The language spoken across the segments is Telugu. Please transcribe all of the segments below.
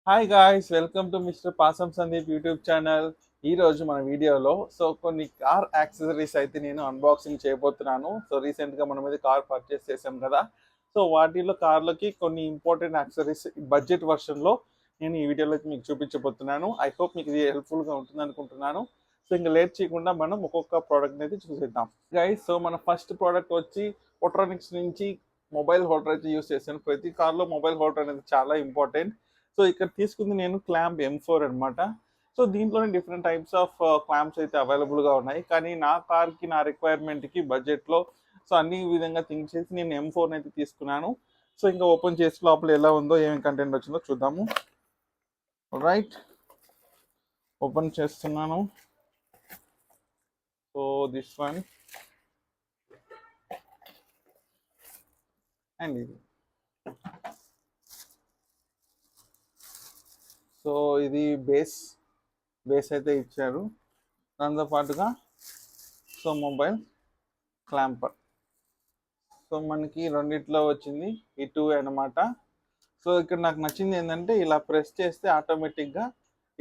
Hi guys, welcome to mister Pasam Sandeep YouTube channel. ఈ రోజు మన వీడియోలో కొన్ని కార్ యాక్సెసరీస్ అయితే నేను అన్బాక్సింగ్ చేయబోతున్నాను. రీసెంట్గా మనం ఇది కార్ పర్చేస్ చేసాం కదా. వాటిలో కార్లకి కొన్ని ఇంపార్టెంట్ యాక్సెసరీస్ బడ్జెట్ వర్షన్లో నేను ఈ వీడియోలో మీకు చూపించబోతున్నాను. ఐ హోప్ మీకు ఇది హెల్ప్ఫుల్గా ఉంటుంది అనుకుంటున్నాను. ఇంకా లేట్ చేయకుండా మనం ఒక్కొక్క ప్రోడక్ట్ని అయితే చూసేద్దాం గైస్. మన ఫస్ట్ ప్రోడక్ట్ వచ్చి పొట్రానిక్స్ నుంచి మొబైల్ హోల్డర్ అయితే యూస్ చేశాను. ప్రతి కార్లో మొబైల్ హోల్డర్ అనేది చాలా ఇంపార్టెంట్. ఇక్కడ తీసుకుంది నేను క్లాంప్ M4 అనమాట. దీంట్లోనే డిఫరెంట్ టైప్స్ ఆఫ్ క్లాంప్స్ అయితే అవైలబుల్గా ఉన్నాయి. కానీ నా కార్కి, నా రిక్వైర్మెంట్కి బడ్జెట్లో అన్ని విధంగా థింక్ చేసి నేను M4 అయితే తీసుకున్నాను. ఇంకా ఓపెన్ చేసి లోపల ఎలా ఉందో, ఏమి కంటెంట్ వచ్చిందో చూద్దాము. రైట్, ఓపెన్ చేస్తున్నాను. దిస్ వన్ అండ్ ఇది. ఇది బేస్ అయితే ఇచ్చారు. దాంతో పాటుగా మొబైల్ క్లాంపర్. మనకి రెండిట్లో వచ్చింది ఈ టూ అనమాట. ఇక్కడ నాకు నచ్చింది ఏంటంటే, ఇలా ప్రెస్ చేస్తే ఆటోమేటిక్గా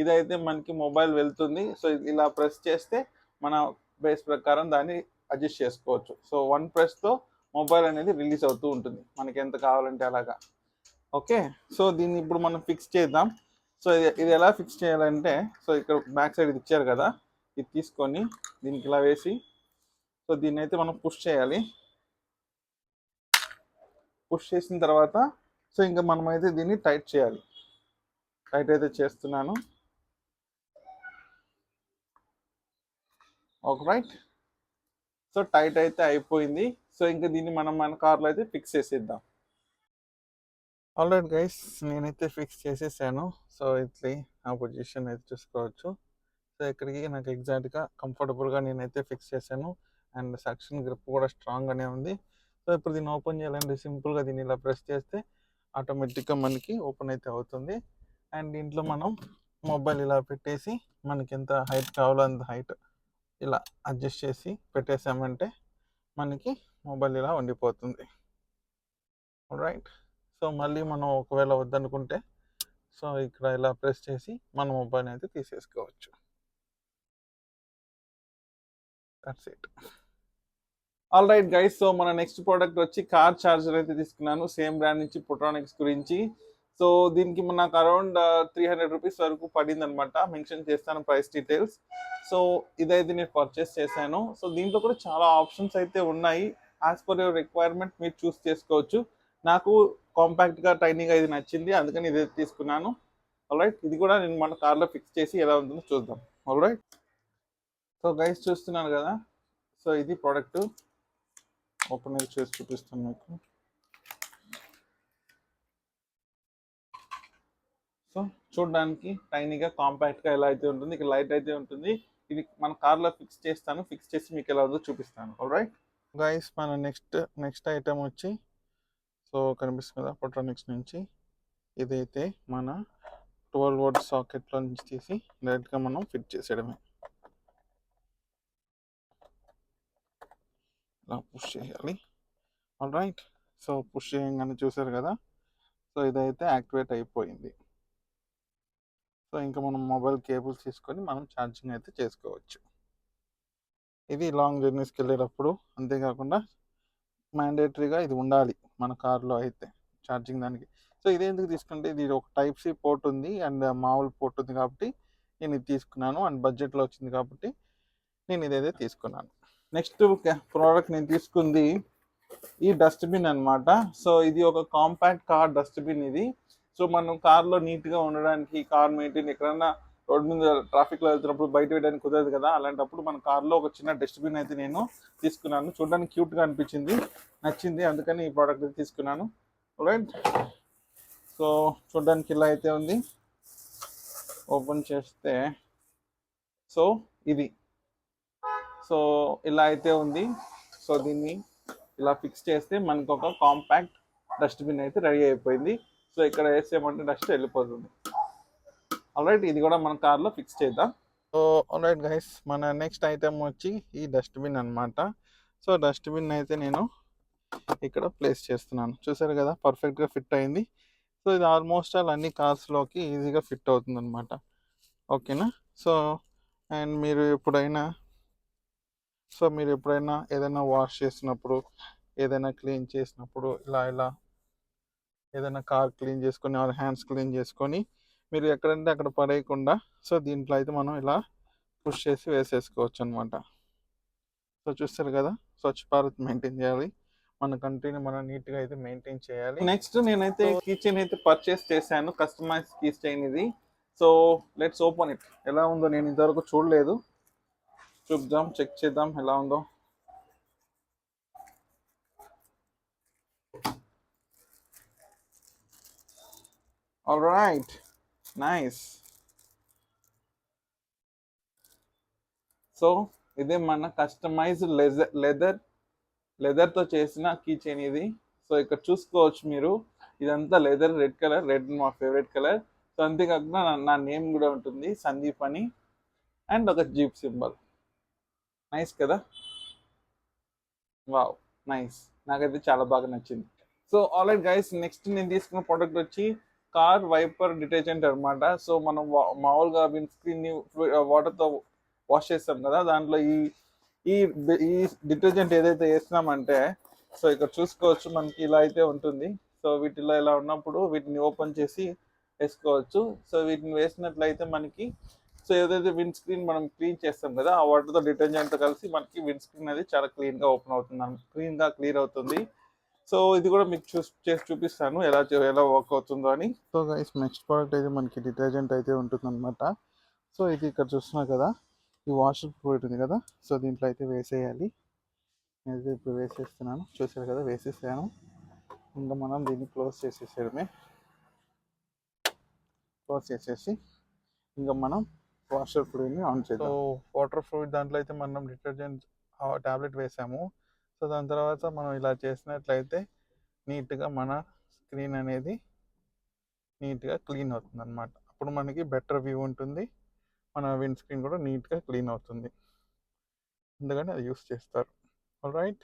ఇదైతే మనకి మొబైల్ వెళ్తుంది. ఇలా ప్రెస్ చేస్తే మన బేస్ ప్రకారం దాన్ని అడ్జస్ట్ చేసుకోవచ్చు. వన్ ప్రెస్తో మొబైల్ అనేది రిలీజ్ అవుతూ ఉంటుంది మనకి ఎంత కావాలంటే అలాగా. ఓకే, దీన్ని ఇప్పుడు మనం ఫిక్స్ చేద్దాం. ఇది ఎలా ఫిక్స్ చేయాలంటే, ఇక్కడ బ్యాక్ సైడ్ ఇది ఇచ్చారు కదా, ఇది తీసుకొని దీనికి ఇలా వేసి దీన్ని అయితే మనం పుష్ చేయాలి. పుష్ చేసిన తర్వాత ఇంకా మనమైతే దీన్ని టైట్ చేయాలి. టైట్ అయితే చేస్తున్నాను. ఓకే రైట్, టైట్ అయితే అయిపోయింది. ఇంకా దీన్ని మనం మన కార్లో అయితే ఫిక్స్ చేసేద్దాం. ఆల్రైట్ గైస్, నేనైతే ఫిక్స్ చేసేసాను. ఇట్లా ఆ పొజిషన్ అయితే చూసుకోవచ్చు. ఇక్కడికి నాకు ఎగ్జాక్ట్గా కంఫర్టబుల్గా నేనైతే ఫిక్స్ చేశాను. అండ్ సక్షన్ గ్రిప్ కూడా స్ట్రాంగ్గానే ఉంది. ఇప్పుడు దీన్ని ఓపెన్ చేయాలంటే సింపుల్గా దీన్ని ఇలా ప్రెస్ చేస్తే ఆటోమేటిక్గా మనకి ఓపెన్ అయితే అవుతుంది. అండ్ దీంట్లో మనం మొబైల్ ఇలా పెట్టేసి మనకి ఎంత హైట్ కావాలో అంత హైట్ ఇలా అడ్జస్ట్ చేసి పెట్టేసామంటే మనకి మొబైల్ ఇలా ఉండిపోతుంది. రైట్, మళ్ళీ మనం ఒకవేళ వద్దనుకుంటే ఇక్కడ ఇలా ప్రెస్ చేసి మన మొబైల్ అయితే తీసేసుకోవచ్చు. That's it. All right guys, మన నెక్స్ట్ ప్రోడక్ట్ వచ్చి కార్ ఛార్జర్ అయితే తీసుకున్నాను, సేమ్ బ్రాండ్ నుంచి, పొట్రానిక్స్ గురించి. దీనికి నాకు అరౌండ్ 300 రూపీస్ వరకు పడింది అనమాట. మెన్షన్ చేస్తాను ప్రైస్ డీటెయిల్స్. ఇదైతే నేను పర్చేస్ చేశాను. దీంట్లో కూడా చాలా ఆప్షన్స్ అయితే ఉన్నాయి. యాజ్ పర్ యువర్ రిక్వైర్మెంట్ మీరు చూస్ చేసుకోవచ్చు. నాకు కాంపాక్ట్గా, టైనీగా ఇది నచ్చింది, అందుకని ఇది తీసుకున్నాను. ఆల్రైట్, ఇది కూడా నేను మన కార్లో ఫిక్స్ చేసి ఎలా ఉంటుందో చూద్దాం. ఆల్రైట్, గైస్ చూస్తున్నారు కదా, ఇది ప్రోడక్ట్. ఓపెన్ చేసి చూపిస్తాను మీకు. చూడడానికి టైనీగా, కాంపాక్ట్గా ఎలా అయితే ఉంటుంది. ఇక్కడ లైట్ అయితే ఉంటుంది. ఇది మన కార్లో ఫిక్స్ చేస్తాను. ఫిక్స్ చేసి మీకు ఎలా ఉందో చూపిస్తాను. ఆల్రైట్ గైస్, మన నెక్స్ట్ ఐటమ్ వచ్చి కనిపిస్తుంది కదా, పొట్రానిక్స్ నుంచి. ఇదైతే మన 12V సాకెట్లో నుంచి తీసి డైరెక్ట్గా మనం ఫిట్ చేసేయడమే. ఇలా పుష్ చేయాలి. ఆల్రైట్, పుష్ చేయగానే చూసారు కదా, ఇదైతే యాక్టివేట్ అయిపోయింది. ఇంకా మనం మొబైల్ కేబుల్స్ తీసుకొని మనం ఛార్జింగ్ అయితే చేసుకోవచ్చు. ఇది లాంగ్ జర్నీస్కి వెళ్ళేటప్పుడు, అంతేకాకుండా మ్యాండేటరీగా ఇది ఉండాలి మన కార్లో అయితే ఛార్జింగ్ దానికి. ఇది ఎందుకు తీసుకుంటే, ఇది ఒక టైప్-C పోర్ట్ ఉంది అండ్ మామూలు పోర్ట్ ఉంది కాబట్టి నేను ఇది తీసుకున్నాను. అండ్ బడ్జెట్లో వచ్చింది కాబట్టి నేను ఇదైతే తీసుకున్నాను. నెక్స్ట్ ప్రోడక్ట్ నేను తీసుకుంది ఈ డస్ట్బిన్ అనమాట. ఇది ఒక కాంపాక్ట్ కార్ డస్ట్బిన్ ఇది. మనం కార్లో నీట్గా ఉండడానికి, కార్ మెయింటైన్, ఎక్కడన్నా రోడ్ మీద ట్రాఫిక్లో వెళ్తున్నప్పుడు బయట వేయడానికి కుదరదు కదా, అలాంటప్పుడు మన కార్లో ఒక చిన్న డస్ట్బిన్ అయితే నేను తీసుకున్నాను. చూడడానికి క్యూట్గా అనిపించింది, నచ్చింది, అందుకని ఈ ప్రోడక్ట్ అయితే తీసుకున్నాను. రైట్, చూడడానికి ఇలా అయితే ఉంది. ఓపెన్ చేస్తే ఇది ఇలా అయితే ఉంది. దీన్ని ఇలా ఫిక్స్ చేస్తే మనకు ఒక కాంపాక్ట్ డస్ట్బిన్ అయితే రెడీ అయిపోయింది. ఇక్కడ వేసేయమంటే డస్ట్ వెళ్ళిపోతుంది. ఆల్రైట్, ఇది కూడా మన కార్లో ఫిక్స్ చేద్దాం. ఆల్రైట్ గైస్, మన నెక్స్ట్ ఐటమ్ వచ్చి ఈ డస్ట్బిన్ అనమాట. డస్ట్బిన్ అయితే నేను ఇక్కడ ప్లేస్ చేస్తున్నాను. చూసారు కదా, పర్ఫెక్ట్గా ఫిట్ అయింది. సో ఇది ఆల్మోస్ట్ ఆల్ అన్ని కార్స్లోకి ఈజీగా ఫిట్ అవుతుంది అనమాట. ఓకేనా. సో అండ్ మీరు ఎప్పుడైనా ఏదైనా వాష్ చేసినప్పుడు, ఏదైనా క్లీన్ చేసినప్పుడు ఇలా ఏదైనా కార్ క్లీన్ చేసుకొని ఆర్ హ్యాండ్స్ క్లీన్ చేసుకొని మీరు ఎక్కడంటే అక్కడ పడేయకుండా సో దీంట్లో అయితే మనం ఇలా పుష్ చేసి వేసేసుకోవచ్చు అనమాట. సో చూస్తారు కదా, స్వచ్ఛ భారత్ మెయింటైన్ చేయాలి, మన కంట్రీని మనం నీట్గా అయితే మెయింటైన్ చేయాలి. నెక్స్ట్ నేనైతే కీ చైన్ అయితే పర్చేస్ చేశాను, కస్టమైజ్ కీ చైన్ ఇది. So let's open it. ఎలా ఉందో నేను ఇంతవరకు చూడలేదు, చూద్దాం, చెక్ చేద్దాం ఎలా ఉందో. All right, nice. సో ఇదే మన కస్టమైజ్డ్ లెదర్తో చేసిన కీ చైన్ ఇది. సో ఇక్కడ చూసుకోవచ్చు మీరు, ఇదంతా లెదర్, రెడ్ మా ఫేవరెట్ కలర్. సో అంతేకాకుండా నా నేమ్ కూడా ఉంటుంది, సందీప్ అని, అండ్ ఒక జీప్ సింబల్. నైస్ కదా, వావ్, నైస్, నాకైతే చాలా బాగా నచ్చింది. సో ఆల్రైట్ గైస్, నెక్స్ట్ నేను తీసుకున్న ప్రోడక్ట్ వచ్చి కార్ వైపర్ డిటర్జెంట్ అనమాట. సో మనం మామూలుగా విండ్ స్క్రీన్ని వాటర్తో వాష్ చేస్తాం కదా, దాంట్లో ఈ ఈ ఈ డిటర్జెంట్ ఏదైతే వేసినామంటే, సో ఇక్కడ చూసుకోవచ్చు మనకి ఇలా అయితే ఉంటుంది. సో వీటిలో ఇలా ఉన్నప్పుడు వీటిని ఓపెన్ చేసి వేసుకోవచ్చు. సో వీటిని వేసినట్లయితే మనకి, సో ఏదైతే విండ్ స్క్రీన్ మనం క్లీన్ చేస్తాం కదా, ఆ వాటర్తో డిటర్జెంట్ కలిసి మనకి విండ్ స్క్రీన్ అనేది చాలా క్లీన్గా ఓపెన్ అవుతుంది, క్లీన్గా క్లియర్ అవుతుంది. సో ఇది కూడా మీకు చేసి చూపిస్తాను ఎలా వర్క్ అవుతుందో అని. సో గైస్, నెక్స్ట్ ప్రోడక్ట్ అయితే మనకి డిటర్జెంట్ అయితే ఉంటుంది అనమాట. సో ఇది ఇక్కడ చూస్తున్నా కదా, ఈ వాషర్ ఫ్లూయిడ్ ఉంది కదా, సో దీంట్లో అయితే వేసేయాలి. నేనైతే ఇప్పుడు వేసేస్తున్నాను, చూసారు కదా, వేసేసాను. ఇంకా మనం దీన్ని క్లోజ్ చేసేసేయడమే. క్లోజ్ చేసేసి ఇంకా మనం వాషర్ ఫ్లూయిడ్ని ఆన్ చేద్దాం. సో వాటర్ ఫ్లూయిడ్ దాంట్లో అయితే మనం డిటర్జెంట్ ట్యాబ్లెట్ వేసాము. సో దాని తర్వాత మనం ఇలా చేసినట్లయితే నీట్గా మన స్క్రీన్ అనేది నీట్గా క్లీన్ అవుతుంది అనమాట. అప్పుడు మనకి బెటర్ వ్యూ ఉంటుంది, మన విండ్ స్క్రీన్ కూడా నీట్గా క్లీన్ అవుతుంది, ఎందుకంటే అది యూస్ చేస్తారు. All right.